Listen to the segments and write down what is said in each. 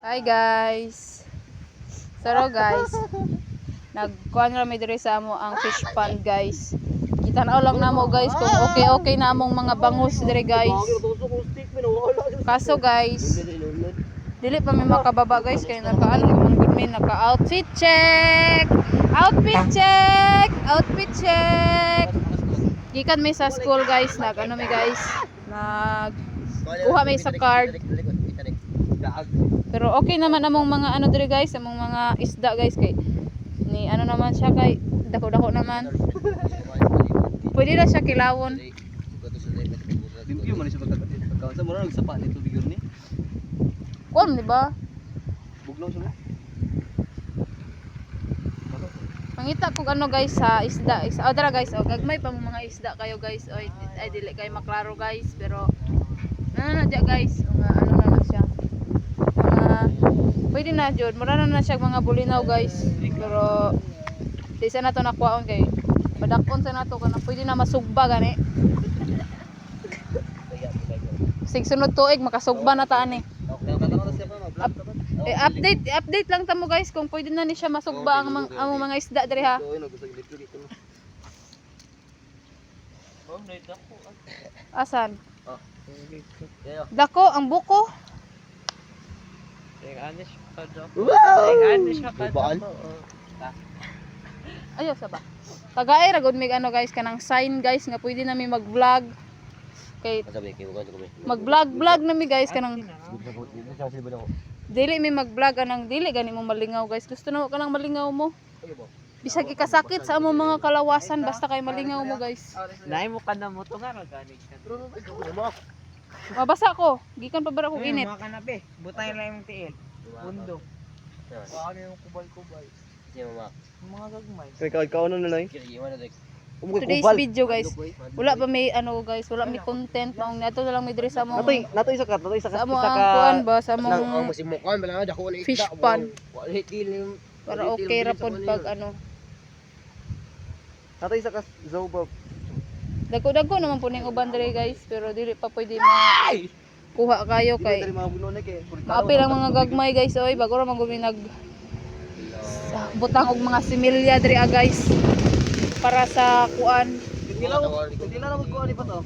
Hi guys. Saro guys. Nagkuhan rami diri sa amo ang fish pond guys. Kita na lang namo guys kung okay na among mga bangus diri guys. Kaso guys, dili pa mi makababa guys kay nakaano man gud mi naka-outfit check. Outfit check. Outfit check. Gikan mi sa school guys, nag ano mi guys, nag kuha mi sa card. Pero okay naman among mga ano diri guys, among mga isda guys kay ni ano naman siya kay dako-dako naman. Pwede na siya kilawon. Limpyo man siya pagkaon sa mura nagsapa nito bigyor ni. Kuan di ba? Bugnaw siya. Mangita kog ano guys sa isda. Dara guys, gagmay pa mga isda kayo guys. Oy, ay dili kay maklaro guys, pero ano na dya guys, mga ano na siya. Pwede na jud, mura na siya mga bulinaw guys. Pero di sa nato nakuhaon kay padakon sa nato kana pwede na masugba gani. Sig sunod tuig makasugba na ta ani. Update lang tamo guys kung pwede na ni siya masugba ang mga isda diri ha. Asan? Dako ang buko. Ayaw sa ba? Tagaay ra gud mig ano guys kanang sign guys nga pwede na mi mag-vlog. Kay mag-vlog na mi guys kanang dili mi mag-vlog anang dili gani mo malingaw guys. Gusto na kanang malingaw mo. Bisag ikasakit sa among mga kalawasan basta kay malingaw mo guys. Naay mo ka na mo to nga gani ka. Mabasa ko. Gikan pa bara ko init. Mga kanape, butay lang yung tiil. Pundo. Ano yung kubay-kubay? Mga gagmay. Kay kaon na nay. Today's video guys. Wala pa may ano guys, wala may content maong nato na lang may diri sa among Nato isa ka sa among kuan ba sa among masimukan bala dako na fish pond. Dilim. Para okay ra pod pag ano. Nato isa ka zobo. Dagko naman po ning uban diri guys, pero dili pa pwede kuha kayo kay maapil ang mga gagmay guys oy bago ra man gumi nag butang og mga similya diri guys para sa kuan. Dila na magkuan pa to.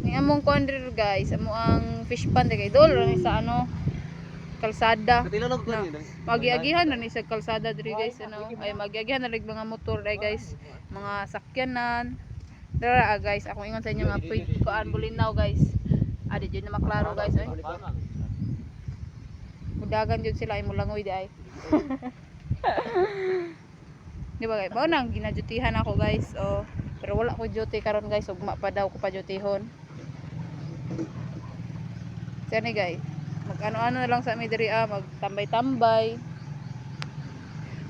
Ni among kuan diri guys, amo ang fish pond kay dol ra ni sa ano kalsada. Dila na magkuan ni. Magiagihan na ni sa kalsada diri guys ano ay magiagihan na rig mga motor ay guys mga sakyanan dara guys ako ingon sa inyo nga kuan bulinaw guys adi jud na maklaro guys ay mudagan jud sila ay mulangoy di ay di ba guys mao nang ginadutihan ako guys pero wala ko duty karon guys ugma pa daw ko pa dutihon sani guys mag-ano-ano na lang sa amin diri magtambay-tambay.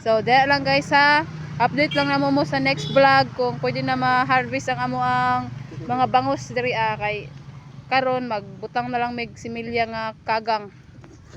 So, dahil lang guys ha. Update lang na mo sa next vlog kung pwede na ma-harvest ang amo ang mga bangus diri kay karon magbutang na lang mig similya nga kagang.